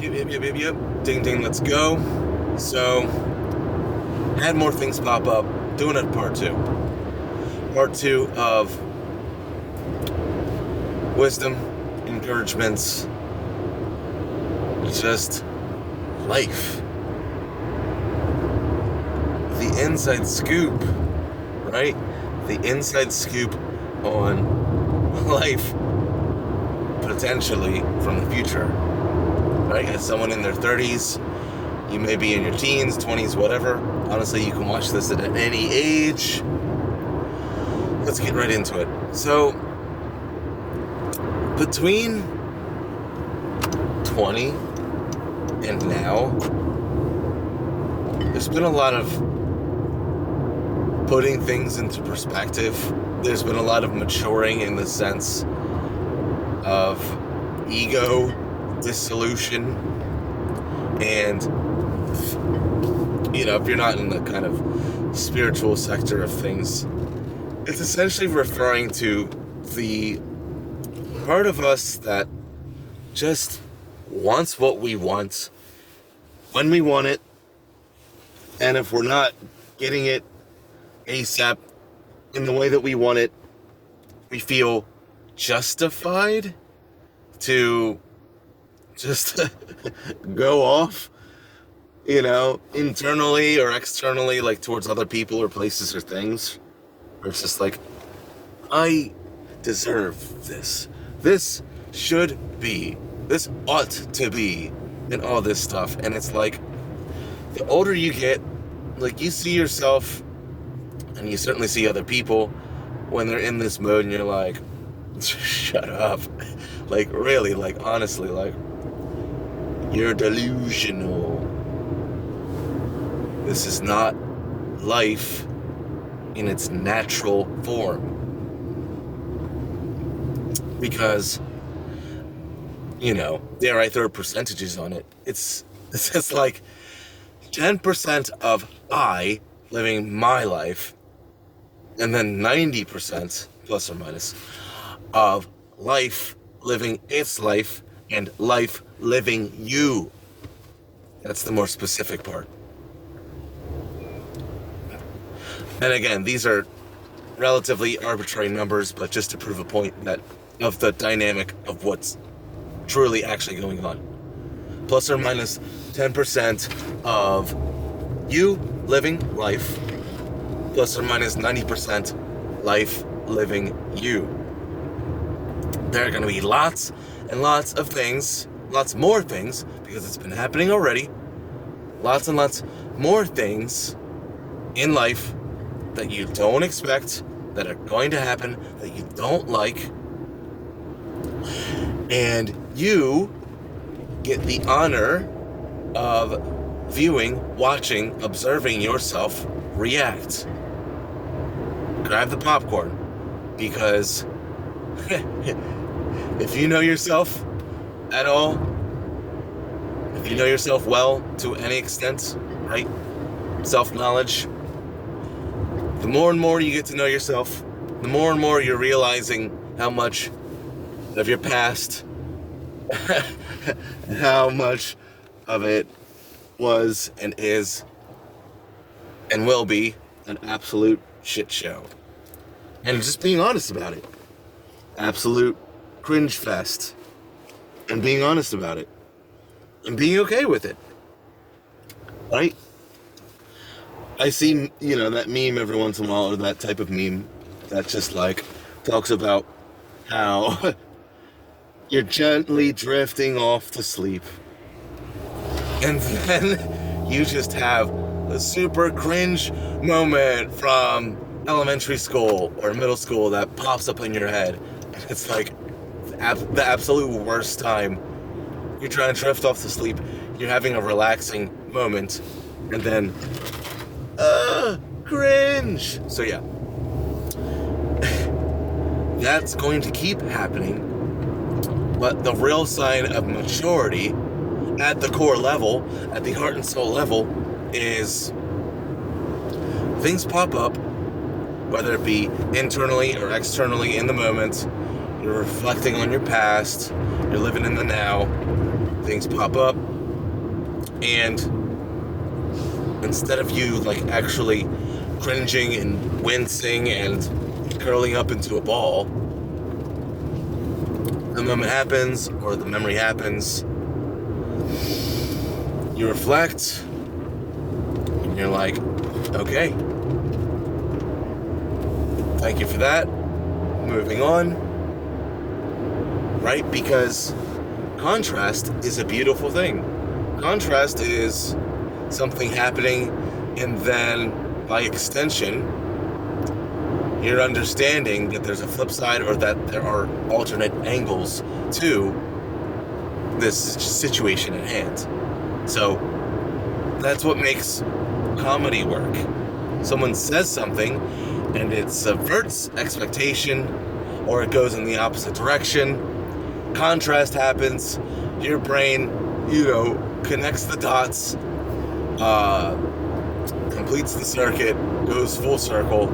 Yep. Ding, ding, let's go. So, had more things pop up. Doing it part two. Part two of wisdom, encouragements, just life. The inside scoop, right? The inside scoop on life, potentially from the future, right? As someone in their 30s, you may be in your teens, 20s, whatever. Honestly, you can watch this at any age. Let's get right into it. So, between 20 and now, there's been a lot of putting things into perspective. There's been a lot of maturing in the sense of ego dissolution. And, you know, if you're not in the kind of spiritual sector of things, it's essentially referring to the part of us that just wants what we want when we want it, and if we're not getting it ASAP in the way that we want it, we feel justified to just go off, you know, internally or externally, like towards other people or places or things. Or it's just like, I deserve this. This should be. This ought to be. And all this stuff. And it's like, the older you get, like you see yourself, and you certainly see other people when they're in this mode, and you're like, shut up. Like, really, like, honestly, like, you're delusional. This is not life in its natural form. Because, you know, dare I throw percentages on it? It's just like 10% of I living my life, and then 90%, plus or minus, of life living its life, and life living you. That's the more specific part. And again, these are relatively arbitrary numbers, but just to prove a point that of the dynamic of what's truly actually going on. Plus or minus 10% of you living life, plus or minus 90% life living you. There are going to be lots and lots of things, lots more things, because it's been happening already, lots and lots more things in life that you don't expect, that are going to happen, that you don't like, and you get the honor of viewing, watching, observing yourself react. Grab the popcorn, because if you know yourself at all, if you know yourself well to any extent, right? Self-knowledge. The more and more you get to know yourself, the more and more you're realizing how much of your past, how much of it was and is and will be an absolute shit show. And just being honest about it. Absolute cringe fest. And being honest about it. And being okay with it. Right? I see, you know, that meme every once in a while, or that type of meme that just like talks about how you're gently drifting off to sleep. And then you just have a super cringe moment from elementary school or middle school that pops up in your head. And it's like the absolute worst time. You're trying to drift off to sleep. You're having a relaxing moment. And then, cringe. So yeah. That's going to keep happening. But the real sign of maturity at the core level, at the heart and soul level, is things pop up, whether it be internally or externally in the moment. You're reflecting on your past, you're living in the now, things pop up, And instead of you like actually cringing and wincing and curling up into a ball, the moment happens, or the memory happens, you reflect, and you're like, okay, thank you for that, moving on, right? Because contrast is a beautiful thing. Contrast is something happening, and then by extension, you're understanding that there's a flip side, or that there are alternate angles to this situation at hand. So that's what makes comedy work. Someone says something and it subverts expectation, or it goes in the opposite direction. Contrast happens. Your brain, connects the dots, completes the circuit, goes full circle.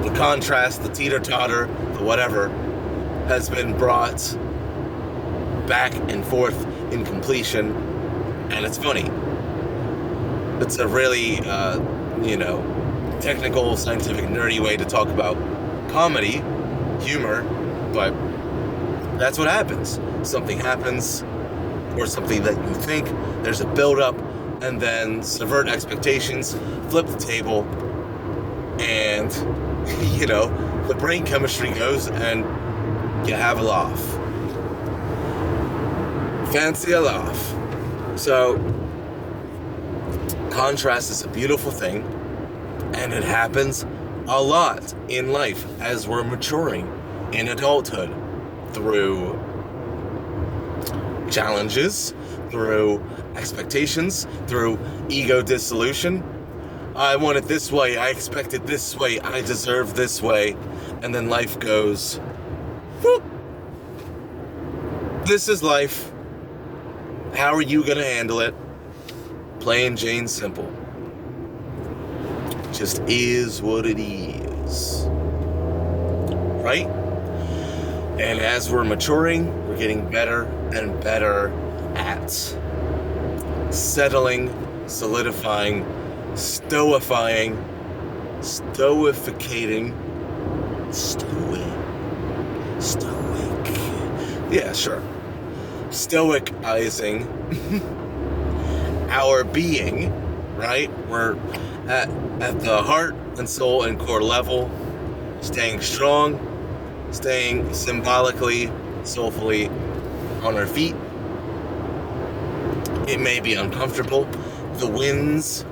The contrast, the teeter-totter, the whatever, has been brought back and forth in completion, and it's funny. It's a really, technical, scientific, nerdy way to talk about comedy, humor, but that's what happens. Something happens, or something that you think, there's a build-up, and then subvert expectations, flip the table, and the brain chemistry goes, and you have a laugh. Fancy a laugh. So, contrast is a beautiful thing, and it happens a lot in life as we're maturing in adulthood, through challenges, through expectations, through ego dissolution. I want it this way, I expect it this way, I deserve this way, and then life goes, whoop. This is life. How are you gonna handle it? Plain Jane simple. Just is what it is. Right? And as we're maturing, we're getting better and better at settling, solidifying, stoificating, stoicizing our being, right? We're at the heart and soul and core level, staying strong, staying symbolically, soulfully on our feet. It may be uncomfortable. The winds,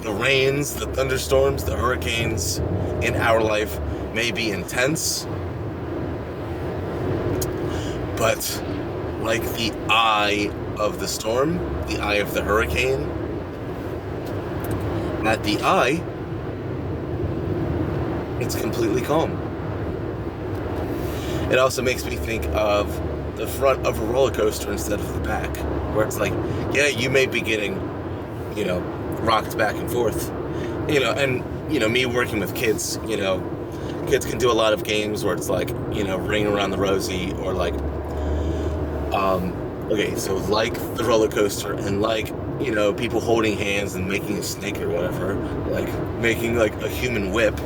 the rains, the thunderstorms, the hurricanes in our life may be intense. But like the eye of the storm, the eye of the hurricane, at the eye, it's completely calm. It also makes me think of the front of a roller coaster instead of the back, where it's like, yeah, you may be getting, rocked back and forth, and, me working with kids, kids can do a lot of games where it's like, Ring Around the Rosie, or like, okay, so like the roller coaster, and like, people holding hands and making a snake or whatever, like making like a human whip,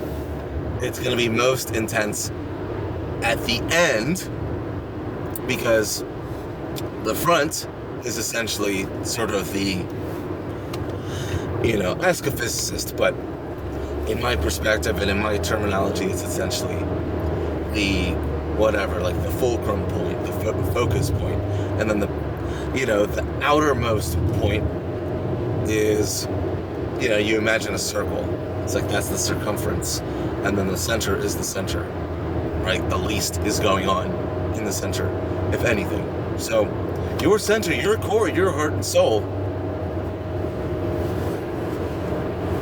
it's going to be most intense at the end, because the front is essentially sort of the, ask a physicist, but in my perspective and in my terminology, it's essentially the whatever, like the fulcrum point, the focus point, and then the outermost point is, you imagine a circle. It's like that's the circumference, and then the center is the center, right? The least is going on in the center, if anything. So your center, your core, your heart and soul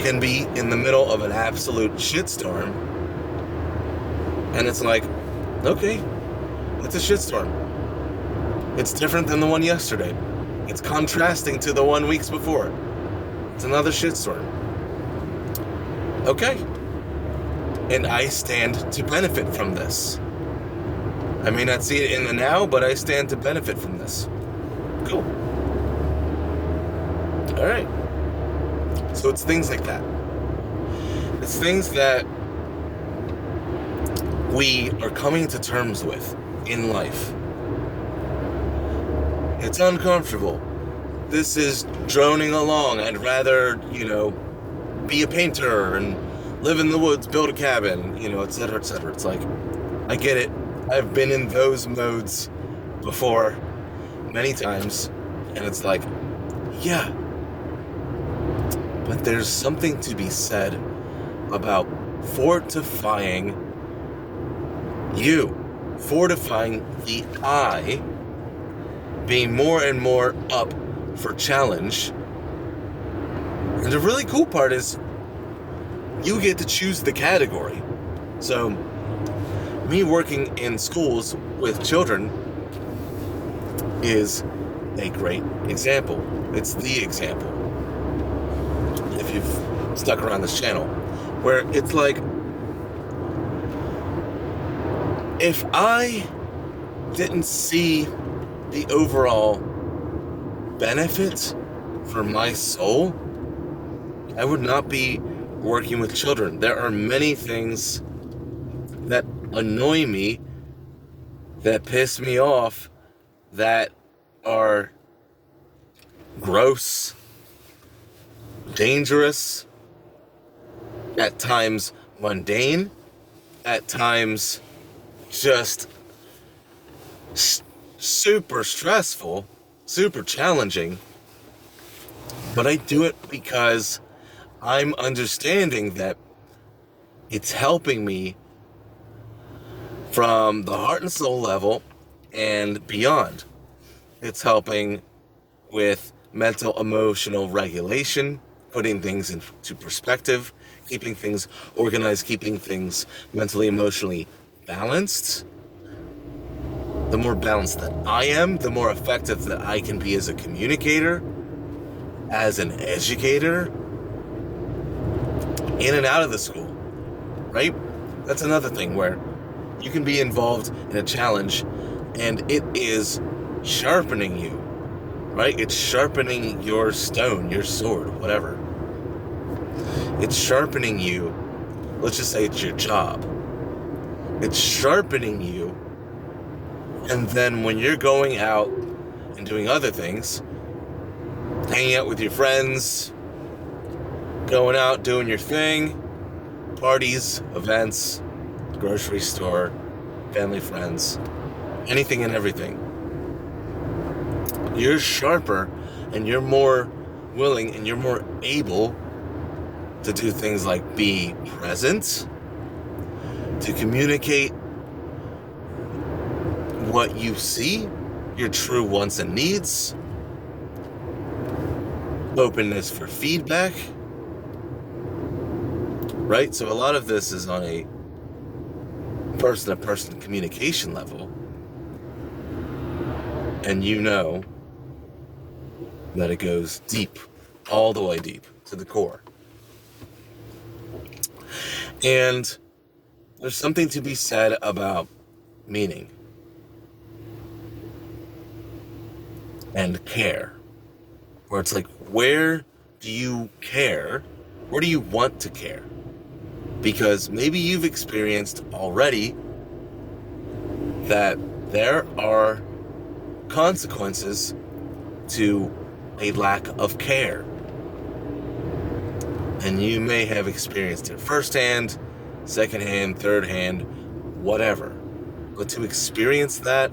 can be in the middle of an absolute shitstorm, and it's like, okay, it's a shitstorm. It's different than the one yesterday. It's contrasting to the 1 week before. It's another shitstorm. Okay. And I stand to benefit from this. I may not see it in the now, but I stand to benefit from this. Cool. All right. So it's things like that. It's things that we are coming to terms with in life. It's uncomfortable. This is droning along. I'd rather, be a painter and live in the woods, build a cabin, etc., etc. It's like, I get it. I've been in those modes before many times, and it's like, yeah. But there's something to be said about fortifying the I, being more and more up for challenge. And the really cool part is you get to choose the category. So me working in schools with children is a great example. It's the example, if you've stuck around this channel, where it's like, if I didn't see the overall benefit for my soul, I would not be working with children. There are many things that annoy me, that piss me off, that are gross, dangerous, at times mundane, at times just super stressful, super challenging. But I do it because I'm understanding that it's helping me from the heart and soul level and beyond. It's helping with mental, emotional regulation, putting things into perspective, keeping things organized, keeping things mentally, emotionally balanced. The more balanced that I am, the more effective that I can be as a communicator, as an educator, in and out of the school, right? That's another thing where you can be involved in a challenge and it is sharpening you, right? It's sharpening your stone, your sword, whatever. It's sharpening you. Let's just say it's your job. It's sharpening you. And then when you're going out and doing other things, hanging out with your friends, going out, doing your thing, parties, events, grocery store, family, friends, anything and everything. You're sharper and you're more willing and you're more able to do things like be present, to communicate what you see, your true wants and needs, openness for feedback, right? So a lot of this is on a person-to-person communication level, and you know that it goes deep, all the way deep to the core. And there's something to be said about meaning and care, where it's like, where do you care? Where do you want to care? Because maybe you've experienced already that there are consequences to a lack of care. And you may have experienced it firsthand, secondhand, thirdhand, whatever. But to experience that,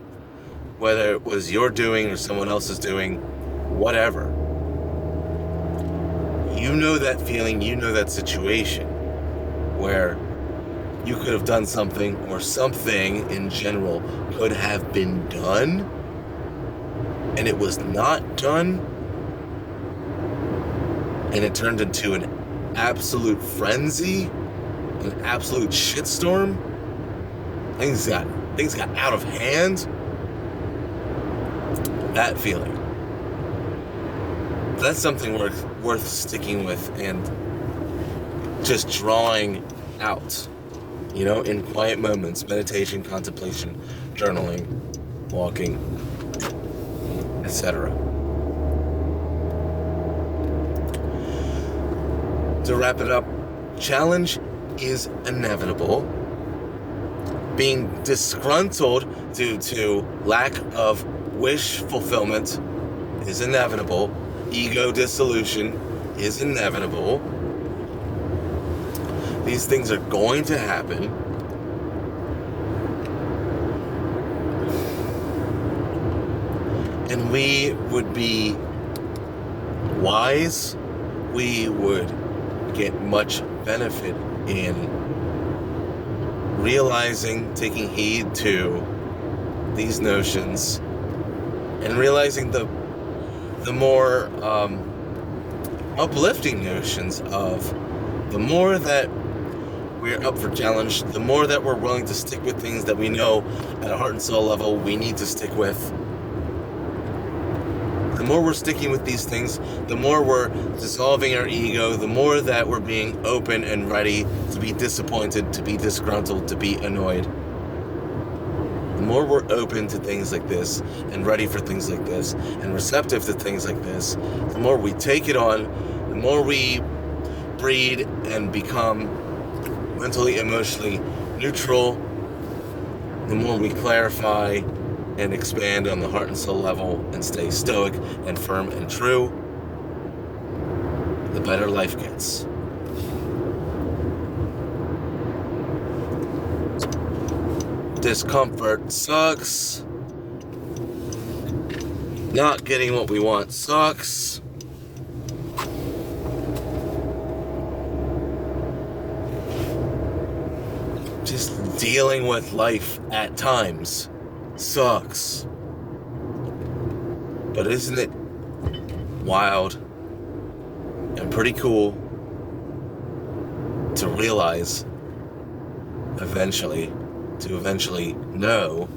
whether it was your doing or someone else's doing, whatever, you know that feeling, you know that situation where you could have done something, or something in general could have been done, and it was not done, and it turned into an absolute frenzy, an absolute shitstorm. Things got out of hand. That feeling. That's something worth sticking with and just drawing out, in quiet moments, meditation, contemplation, journaling, walking, etc. to wrap it up, challenge is inevitable. Being disgruntled due to lack of wish fulfillment is inevitable. Ego dissolution is inevitable. These things are going to happen. And we would be wise. We would get much benefit in realizing, taking heed to these notions, and realizing the more uplifting notions of the more that we're up for challenge, the more that we're willing to stick with things that we know at a heart and soul level we need to stick with. The more we're sticking with these things, the more we're dissolving our ego, the more that we're being open and ready to be disappointed, to be disgruntled, to be annoyed. The more we're open to things like this and ready for things like this and receptive to things like this, the more we take it on, the more we breed and become mentally, emotionally neutral, the more we clarify and expand on the heart and soul level and stay stoic and firm and true, the better life gets. Discomfort sucks. Not getting what we want sucks. Just dealing with life at times sucks. But isn't it wild and pretty cool to realize eventually know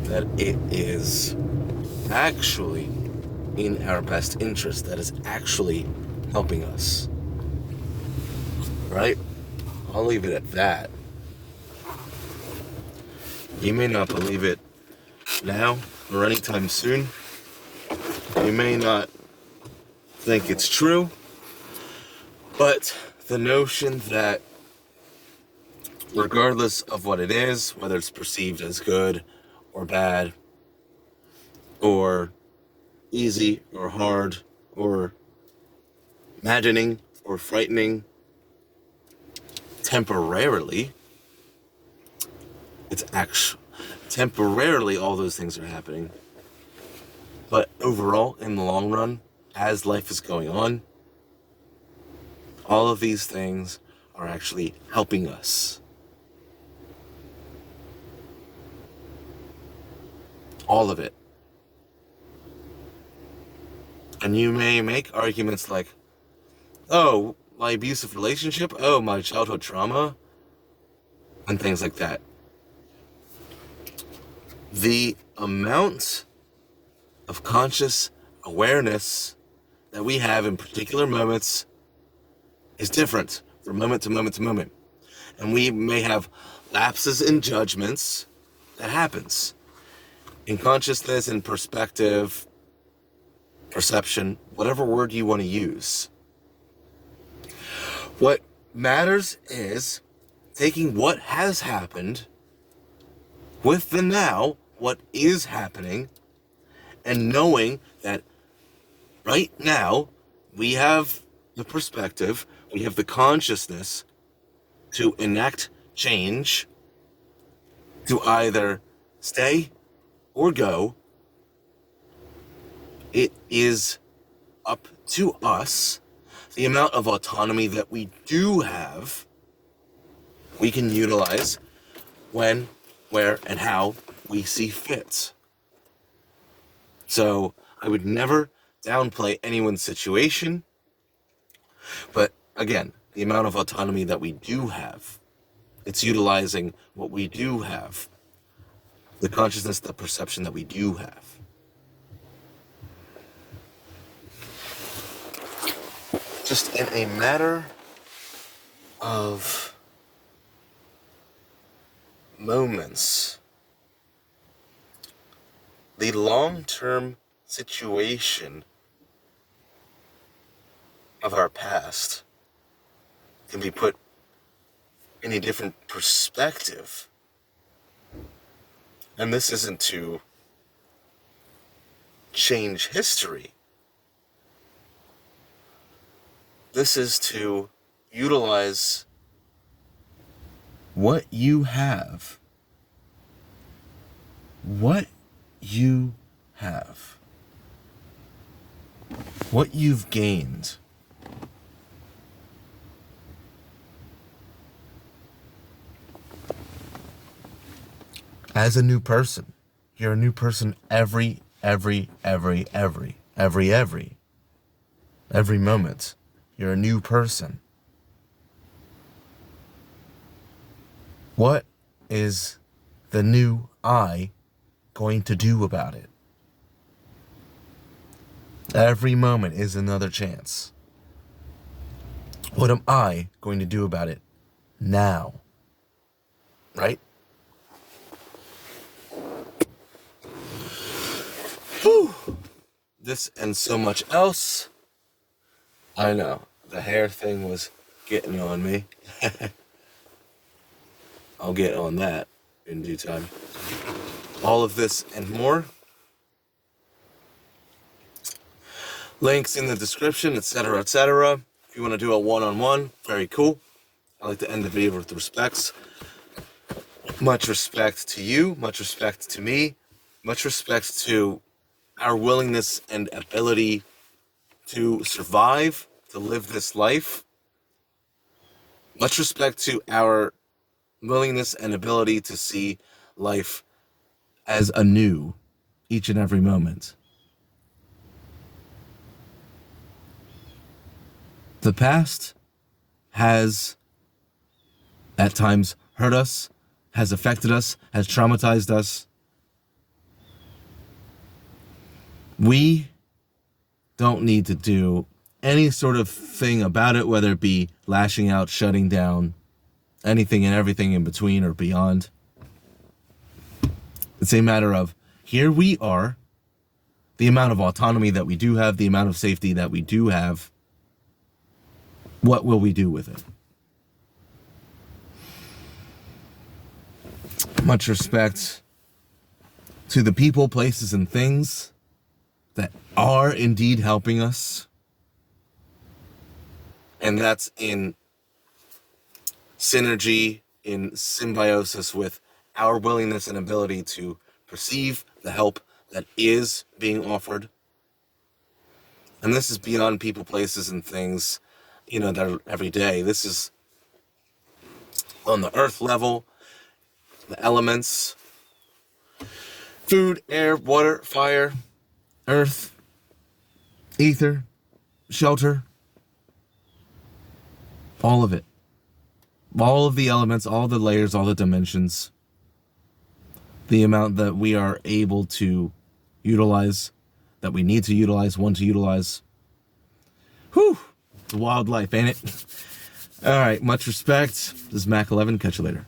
that it is actually in our best interest, that is actually helping us, right? I'll leave it at that. You may not believe it now or anytime soon. You may not think it's true, but the notion that regardless of what it is, whether it's perceived as good or bad, or easy or hard, or maddening or frightening, temporarily, temporarily all those things are happening. But overall, in the long run, as life is going on, all of these things are actually helping us. All of it. And you may make arguments like, oh, my abusive relationship, oh, my childhood trauma, and things like that. The amount of conscious awareness that we have in particular moments is different from moment to moment to moment. And we may have lapses in judgments. That happens. In consciousness, in perspective, perception, whatever word you want to use. What matters is taking what has happened with the now, what is happening, and knowing that right now we have the perspective, we have the consciousness to enact change, to either stay or go. It is up to us. The amount of autonomy that we do have, we can utilize when, where, and how we see fit. So I would never downplay anyone's situation, but again, the amount of autonomy that we do have, it's utilizing what we do have, the consciousness, the perception that we do have. Just in a matter of moments, the long-term situation of our past can be put in a different perspective. And this isn't to change history. This is to utilize what you have. What you have. What you've gained. As a new person. You're a new person every moment. You're a new person. What is the new I going to do about it? Every moment is another chance. What am I going to do about it now? Right? Whew. This and so much else. I know, the hair thing was getting on me. I'll get on that in due time. All of this and more. Links in the description, etc., etc. If you want to do a one-on-one, very cool. I like to end the video with respects. Much respect to you, much respect to me, much respect to our willingness and ability to survive, to live this life. Much respect to our willingness and ability to see life as anew each and every moment. The past has at times hurt us, has affected us, has traumatized us. We don't need to do any sort of thing about it, whether it be lashing out, shutting down, anything and everything in between or beyond. It's a matter of, here we are, the amount of autonomy that we do have, the amount of safety that we do have. What will we do with it? Much respect to the people, places, and things that are indeed helping us. And that's in synergy, in symbiosis with our willingness and ability to perceive the help that is being offered. And this is beyond people, places, and things, that are every day. This is on the earth level, the elements, food, air, water, fire, earth, ether, shelter, all of it. All of the elements, all the layers, all the dimensions. The amount that we are able to utilize, that we need to utilize, want to utilize. Whew! It's a wild life, ain't it? All right, much respect. This is Mac 11. Catch you later.